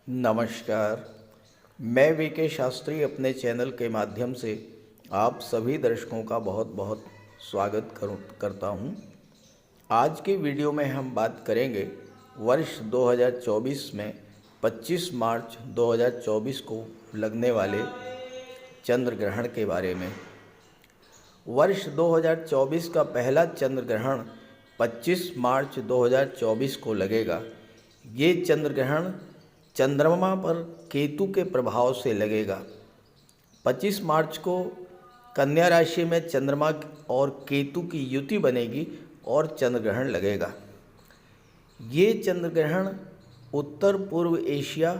नमस्कार। मैं वीके शास्त्री अपने चैनल के माध्यम से आप सभी दर्शकों का बहुत बहुत करता हूं। आज की वीडियो में हम बात करेंगे वर्ष 2024 में 25 मार्च 2024 को लगने वाले चंद्र ग्रहण के बारे में। वर्ष 2024 का पहला चंद्र ग्रहण 25 मार्च 2024 को लगेगा। ये चंद्र ग्रहण चंद्रमा पर केतु के प्रभाव से लगेगा। 25 मार्च को कन्या राशि में चंद्रमा और केतु की युति बनेगी और चंद्र ग्रहण लगेगा। ये चंद्र ग्रहण उत्तर पूर्व एशिया,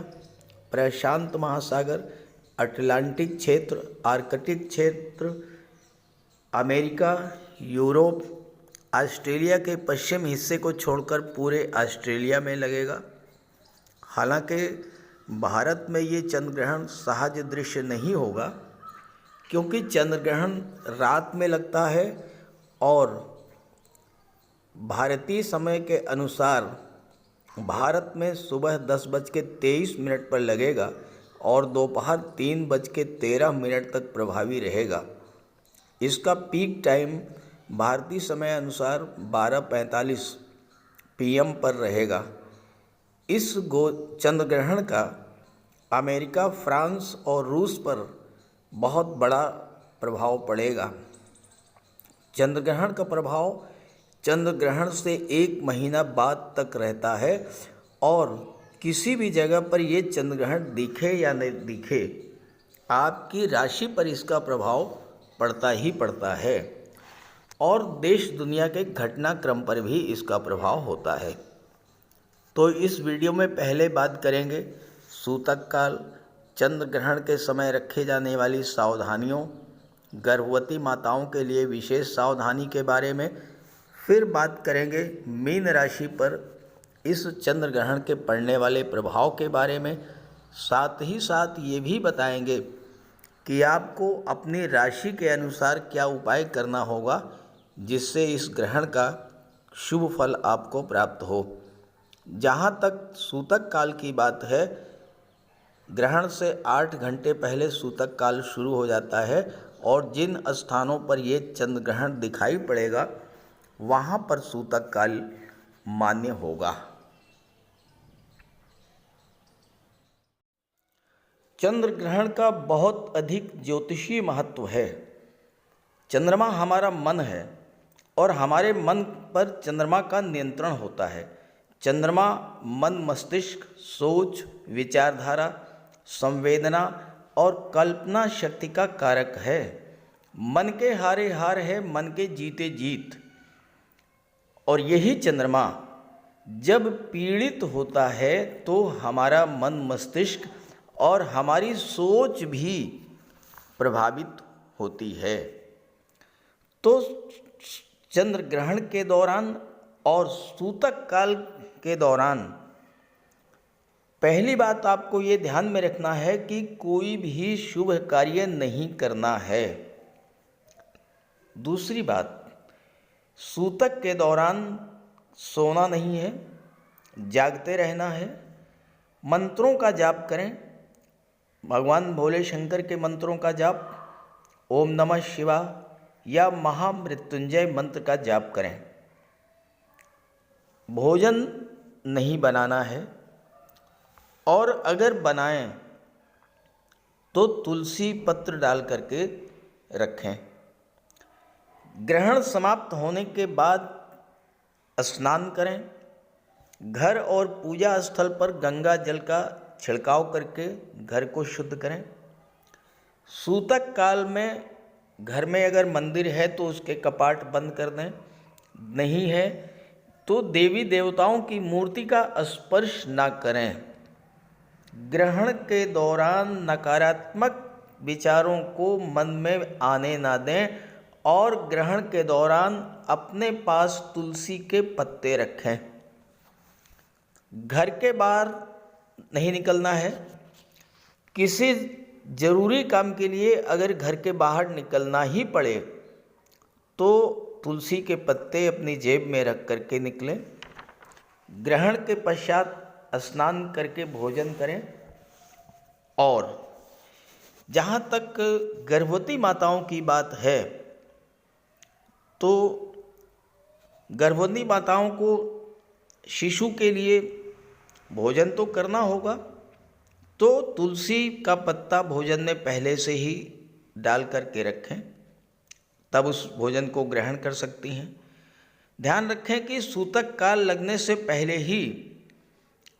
प्रशांत महासागर, अटलांटिक क्षेत्र, आर्कटिक क्षेत्र, अमेरिका, यूरोप, ऑस्ट्रेलिया के पश्चिम हिस्से को छोड़कर पूरे ऑस्ट्रेलिया में लगेगा। हालांकि भारत में ये चंद्र ग्रहण सहज दृश्य नहीं होगा, क्योंकि चंद्र ग्रहण रात में लगता है और भारतीय समय के अनुसार भारत में सुबह 10:23 पर लगेगा और दोपहर 3:13 तक प्रभावी रहेगा। इसका पीक टाइम भारतीय समय अनुसार 12:45 PM पर रहेगा। इस चंद्र ग्रहण का अमेरिका, फ्रांस और रूस पर बहुत बड़ा प्रभाव पड़ेगा। चंद्र ग्रहण का प्रभाव चंद्र ग्रहण से 1 महीना बाद तक रहता है और किसी भी जगह पर ये चंद्र ग्रहण दिखे या नहीं दिखे, आपकी राशि पर इसका प्रभाव पड़ता ही पड़ता है और देश दुनिया के घटनाक्रम पर भी इसका प्रभाव होता है। तो इस वीडियो में पहले बात करेंगे सूतक काल, चंद्र ग्रहण के समय रखे जाने वाली सावधानियों, गर्भवती माताओं के लिए विशेष सावधानी के बारे में। फिर बात करेंगे मीन राशि पर इस चंद्र ग्रहण के पड़ने वाले प्रभाव के बारे में। साथ ही साथ ये भी बताएंगे कि आपको अपनी राशि के अनुसार क्या उपाय करना होगा जिससे इस ग्रहण का शुभ फल आपको प्राप्त हो। जहाँ तक सूतक काल की बात है, ग्रहण से 8 घंटे पहले सूतक काल शुरू हो जाता है और जिन स्थानों पर ये चंद्र ग्रहण दिखाई पड़ेगा वहाँ पर सूतक काल मान्य होगा। चंद्र ग्रहण का बहुत अधिक ज्योतिषीय महत्व है। चंद्रमा हमारा मन है और हमारे मन पर चंद्रमा का नियंत्रण होता है। चंद्रमा मन, मस्तिष्क, सोच, विचारधारा, संवेदना और कल्पना शक्ति का कारक है। मन के हारे हार है, मन के जीते जीत। और यही चंद्रमा जब पीड़ित होता है तो हमारा मन, मस्तिष्क और हमारी सोच भी प्रभावित होती है। तो चंद्र ग्रहण के दौरान और सूतक काल के दौरान पहली बात आपको ये ध्यान में रखना है कि कोई भी शुभ कार्य नहीं करना है। दूसरी बात, सूतक के दौरान सोना नहीं है, जागते रहना है। मंत्रों का जाप करें, भगवान भोले शंकर के मंत्रों का जाप, ओम नमः शिवाय या महामृत्युंजय मंत्र का जाप करें। भोजन नहीं बनाना है और अगर बनाएं तो तुलसी पत्र डाल करके रखें। ग्रहण समाप्त होने के बाद स्नान करें। घर और पूजा स्थल पर गंगा जल का छिड़काव करके घर को शुद्ध करें। सूतक काल में घर में अगर मंदिर है तो उसके कपाट बंद कर दें, नहीं है तो देवी देवताओं की मूर्ति का स्पर्श ना करें। ग्रहण के दौरान नकारात्मक विचारों को मन में आने ना दें और ग्रहण के दौरान अपने पास तुलसी के पत्ते रखें। घर के बाहर नहीं निकलना है। किसी ज़रूरी काम के लिए अगर घर के बाहर निकलना ही पड़े तो तुलसी के पत्ते अपनी जेब में रख करके निकलें। ग्रहण के पश्चात स्नान करके भोजन करें। और जहाँ तक गर्भवती माताओं की बात है, तो गर्भवती माताओं को शिशु के लिए भोजन तो करना होगा, तो तुलसी का पत्ता भोजन में पहले से ही डाल करके रखें, तब उस भोजन को ग्रहण कर सकती हैं। ध्यान रखें कि सूतक काल लगने से पहले ही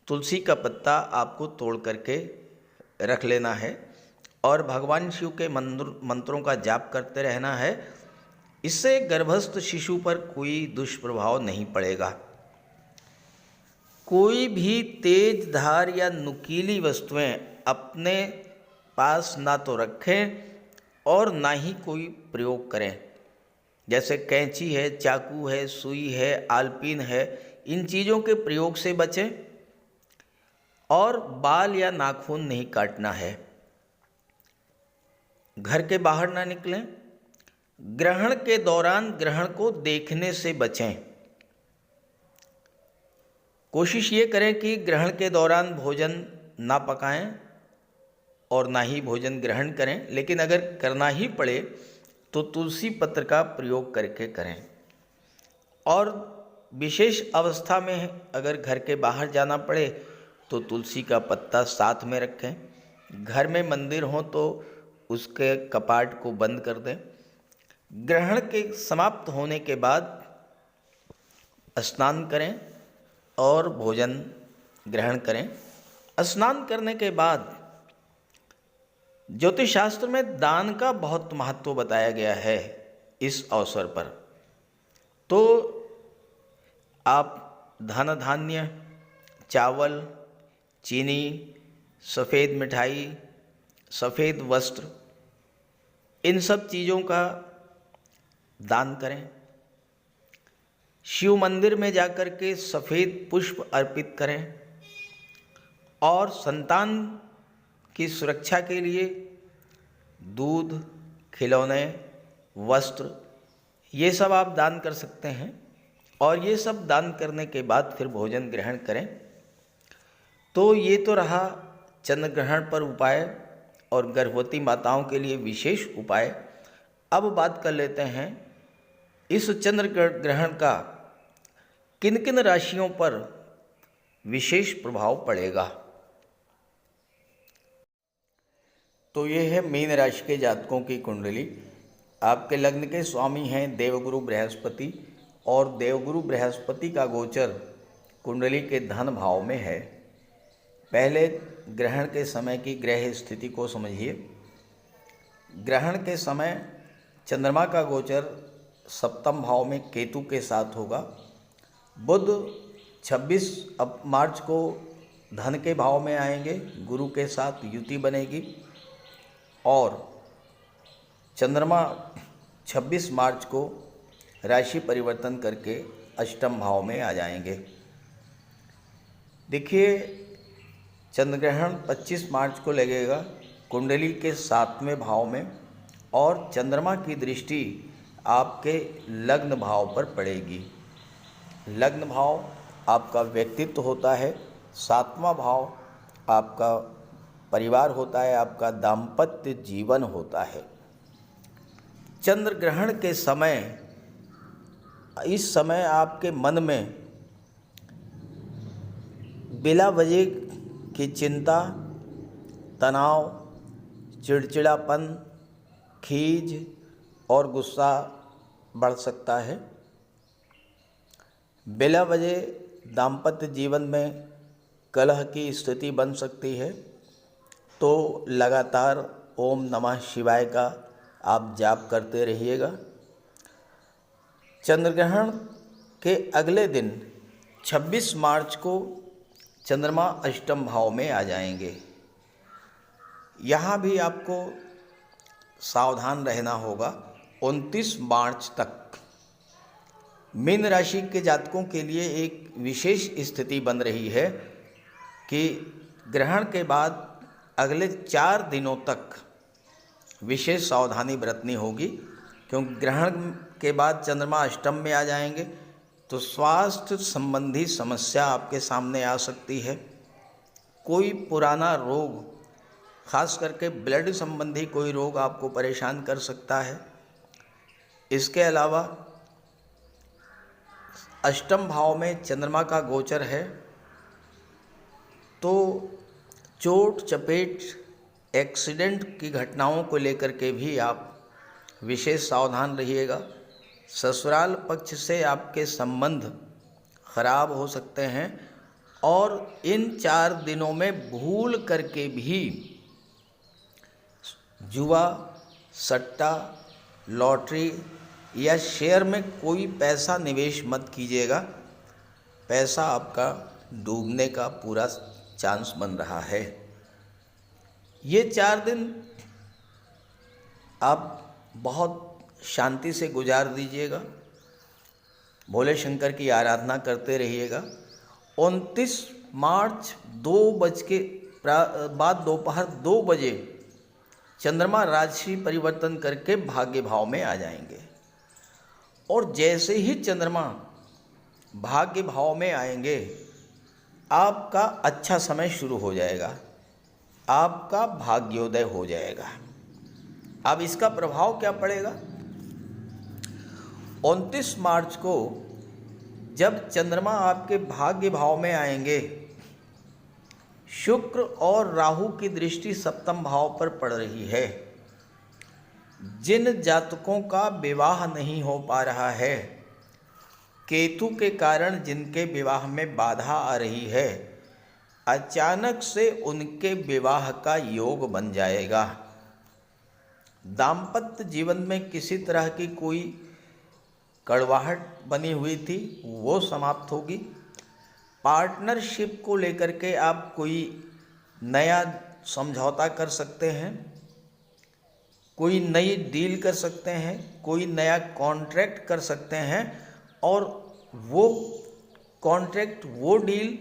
तुलसी का पत्ता आपको तोड़ करके रख लेना है और भगवान शिव के मंत्रों का जाप करते रहना है। इससे गर्भस्थ शिशु पर कोई दुष्प्रभाव नहीं पड़ेगा। कोई भी तेज धार या नुकीली वस्तुएं अपने पास ना तो रखें और ना ही कोई प्रयोग करें। जैसे कैंची है, चाकू है, सुई है, आलपीन है, इन चीज़ों के प्रयोग से बचें। और बाल या नाखून नहीं काटना है। घर के बाहर ना निकलें। ग्रहण के दौरान ग्रहण को देखने से बचें। कोशिश ये करें कि ग्रहण के दौरान भोजन ना पकाएं और ना ही भोजन ग्रहण करें, लेकिन अगर करना ही पड़े तो तुलसी पत्र का प्रयोग करके करें। और विशेष अवस्था में अगर घर के बाहर जाना पड़े तो तुलसी का पत्ता साथ में रखें। घर में मंदिर हो तो उसके कपाट को बंद कर दें। ग्रहण के समाप्त होने के बाद स्नान करें और भोजन ग्रहण करें। स्नान करने के बाद ज्योतिष शास्त्र में दान का बहुत महत्व बताया गया है। इस अवसर पर तो आप धन धान्य, चावल, चीनी, सफ़ेद मिठाई, सफ़ेद वस्त्र, इन सब चीज़ों का दान करें। शिव मंदिर में जाकर के सफ़ेद पुष्प अर्पित करें और संतान की सुरक्षा के लिए दूध, खिलौने, वस्त्र, ये सब आप दान कर सकते हैं। और ये सब दान करने के बाद फिर भोजन ग्रहण करें। तो ये तो रहा चंद्र ग्रहण पर उपाय और गर्भवती माताओं के लिए विशेष उपाय। अब बात कर लेते हैं इस चंद्र ग्रहण का किन किन राशियों पर विशेष प्रभाव पड़ेगा। तो ये है मीन राशि के जातकों की कुंडली। आपके लग्न के स्वामी हैं देवगुरु बृहस्पति और देवगुरु बृहस्पति का गोचर कुंडली के धन भाव में है। पहले ग्रहण के समय की ग्रह स्थिति को समझिए। ग्रहण के समय चंद्रमा का गोचर सप्तम भाव में केतु के साथ होगा। बुध 26 मार्च को धन के भाव में आएंगे, गुरु के साथ युति बनेगी और चंद्रमा 26 मार्च को राशि परिवर्तन करके अष्टम भाव में आ जाएंगे। देखिए, चंद्र ग्रहण 25 मार्च को लगेगा कुंडली के 7वें भाव में और चंद्रमा की दृष्टि आपके लग्न भाव पर पड़ेगी। लग्न भाव आपका व्यक्तित्व होता है, 7वां भाव आपका परिवार होता है, आपका दाम्पत्य जीवन होता है। चंद्र ग्रहण के समय, इस समय आपके मन में बिला वजह की चिंता, तनाव, चिड़चिड़ापन, खीज और गुस्सा बढ़ सकता है। बिला वजह दाम्पत्य जीवन में कलह की स्थिति बन सकती है। तो लगातार ओम नमः शिवाय का आप जाप करते रहिएगा। चंद्र ग्रहण के अगले दिन 26 मार्च को चंद्रमा अष्टम भाव में आ जाएंगे। यहाँ भी आपको सावधान रहना होगा 29 मार्च तक। मीन राशि के जातकों के लिए एक विशेष स्थिति बन रही है कि ग्रहण के बाद अगले 4 दिनों तक विशेष सावधानी बरतनी होगी, क्योंकि ग्रहण के बाद चंद्रमा अष्टम में आ जाएंगे तो स्वास्थ्य संबंधी समस्या आपके सामने आ सकती है। कोई पुराना रोग, खास करके ब्लड संबंधी कोई रोग आपको परेशान कर सकता है। इसके अलावा अष्टम भाव में चंद्रमा का गोचर है, तो चोट चपेट, एक्सीडेंट की घटनाओं को लेकर के भी आप विशेष सावधान रहिएगा। ससुराल पक्ष से आपके संबंध खराब हो सकते हैं और इन 4 दिनों में भूल करके भी जुआ, सट्टा, लॉटरी या शेयर में कोई पैसा निवेश मत कीजिएगा। पैसा आपका डूबने का पूरा चांस बन रहा है। ये 4 दिन आप बहुत शांति से गुजार दीजिएगा, भोले शंकर की आराधना करते रहिएगा। 29 मार्च 2 बज के बाद दोपहर 2 बजे चंद्रमा राशि परिवर्तन करके भाग्य भाव में आ जाएंगे और जैसे ही चंद्रमा भाग्य भाव में आएंगे आपका अच्छा समय शुरू हो जाएगा, आपका भाग्योदय हो जाएगा। अब इसका प्रभाव क्या पड़ेगा? 29 मार्च को जब चंद्रमा आपके भाग्य भाव में आएंगे, शुक्र और राहु की दृष्टि सप्तम भाव पर पड़ रही है। जिन जातकों का विवाह नहीं हो पा रहा है, केतु के कारण जिनके विवाह में बाधा आ रही है, अचानक से उनके विवाह का योग बन जाएगा। दाम्पत्य जीवन में किसी तरह की कोई कड़वाहट बनी हुई थी वो समाप्त होगी। पार्टनरशिप को लेकर के आप कोई नया समझौता कर सकते हैं, कोई नई डील कर सकते हैं, कोई नया कॉन्ट्रैक्ट कर सकते हैं और वो कॉन्ट्रैक्ट, वो डील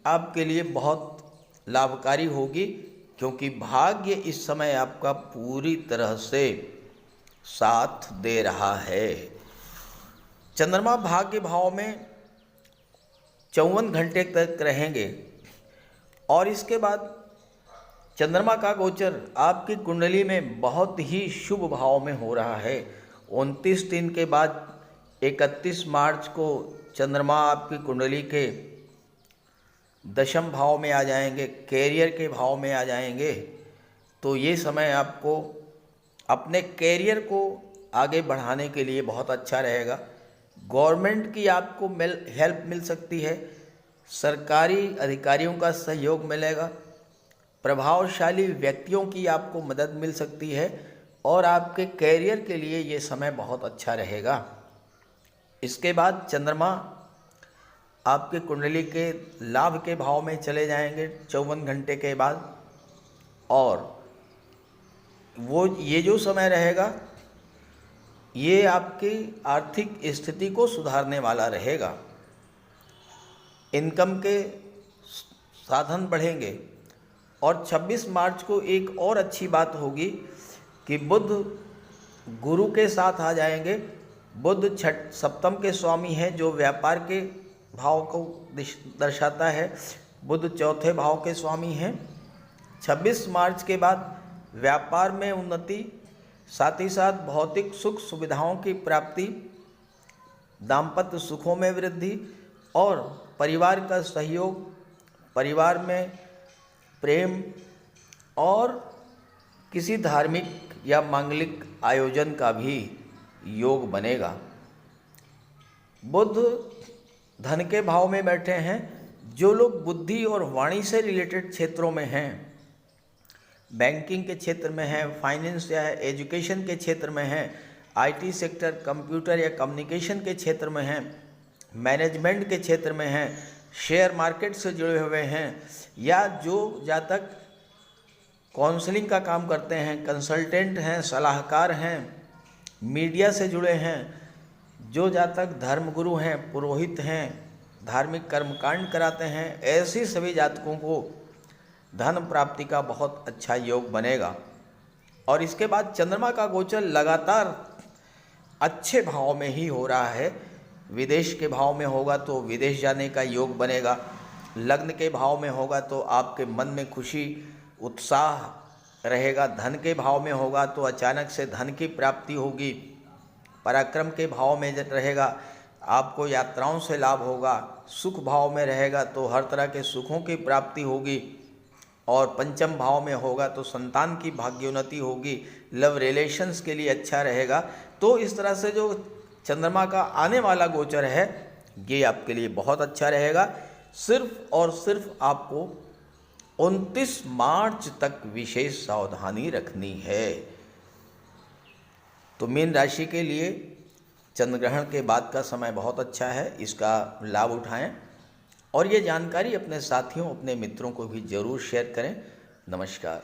आपके लिए बहुत लाभकारी होगी, क्योंकि भाग्य इस समय आपका पूरी तरह से साथ दे रहा है। चंद्रमा भाग्य भाव में 54 घंटे तक रहेंगे और इसके बाद चंद्रमा का गोचर आपकी कुंडली में बहुत ही शुभ भाव में हो रहा है। 29 दिन के बाद 31 मार्च को चंद्रमा आपकी कुंडली के दशम भाव में आ जाएंगे, कैरियर के भाव में आ जाएंगे। तो ये समय आपको अपने कैरियर को आगे बढ़ाने के लिए बहुत अच्छा रहेगा। गवर्नमेंट की आपको हेल्प मिल सकती है, सरकारी अधिकारियों का सहयोग मिलेगा, प्रभावशाली व्यक्तियों की आपको मदद मिल सकती है और आपके कैरियर के लिए ये समय बहुत अच्छा रहेगा। इसके बाद चंद्रमा आपके कुंडली के लाभ के भाव में चले जाएंगे 54 घंटे के बाद, और वो ये जो समय रहेगा ये आपकी आर्थिक स्थिति को सुधारने वाला रहेगा। इनकम के साधन बढ़ेंगे और 26 मार्च को एक और अच्छी बात होगी कि बुध गुरु के साथ आ जाएंगे। बुध सप्तम के स्वामी हैं जो व्यापार के भाव को दर्शाता है, बुध चौथे भाव के स्वामी हैं। 26 मार्च के बाद व्यापार में उन्नति, साथ ही साथ भौतिक सुख सुविधाओं की प्राप्ति, दाम्पत्य सुखों में वृद्धि और परिवार का सहयोग, परिवार में प्रेम और किसी धार्मिक या मांगलिक आयोजन का भी योग बनेगा। बुध धन के भाव में बैठे हैं। जो लोग बुद्धि और वाणी से रिलेटेड क्षेत्रों में हैं, बैंकिंग के क्षेत्र में हैं, फाइनेंस या एजुकेशन के क्षेत्र में हैं, आईटी सेक्टर, कंप्यूटर या कम्युनिकेशन के क्षेत्र में हैं, मैनेजमेंट के क्षेत्र में हैं, शेयर मार्केट से जुड़े हुए हैं, या जो जातक काउंसलिंग का काम करते हैं, कंसल्टेंट हैं, सलाहकार हैं, मीडिया से जुड़े हैं, जो जातक धर्मगुरु हैं, पुरोहित हैं, धार्मिक कर्मकांड कराते हैं, ऐसे सभी जातकों को धन प्राप्ति का बहुत अच्छा योग बनेगा। और इसके बाद चंद्रमा का गोचर लगातार अच्छे भाव में ही हो रहा है। विदेश के भाव में होगा तो विदेश जाने का योग बनेगा, लग्न के भाव में होगा तो आपके मन में खुशी उत्साह रहेगा। धन के भाव में होगा तो अचानक से धन की प्राप्ति होगी। पराक्रम के भाव में रहेगा आपको यात्राओं से लाभ होगा। सुख भाव में रहेगा तो हर तरह के सुखों की प्राप्ति होगी। और पंचम भाव में होगा तो संतान की भाग्योन्नति होगी। लव रिलेशंस के लिए अच्छा रहेगा। तो इस तरह से जो चंद्रमा का आने वाला गोचर है ये आपके लिए बहुत अच्छा रहेगा। सिर्फ और सिर्फ आपको 29 मार्च तक विशेष सावधानी रखनी है। तो मीन राशि के लिए चंद्र ग्रहण के बाद का समय बहुत अच्छा है, इसका लाभ उठाएं और ये जानकारी अपने साथियों, अपने मित्रों को भी ज़रूर शेयर करें। नमस्कार।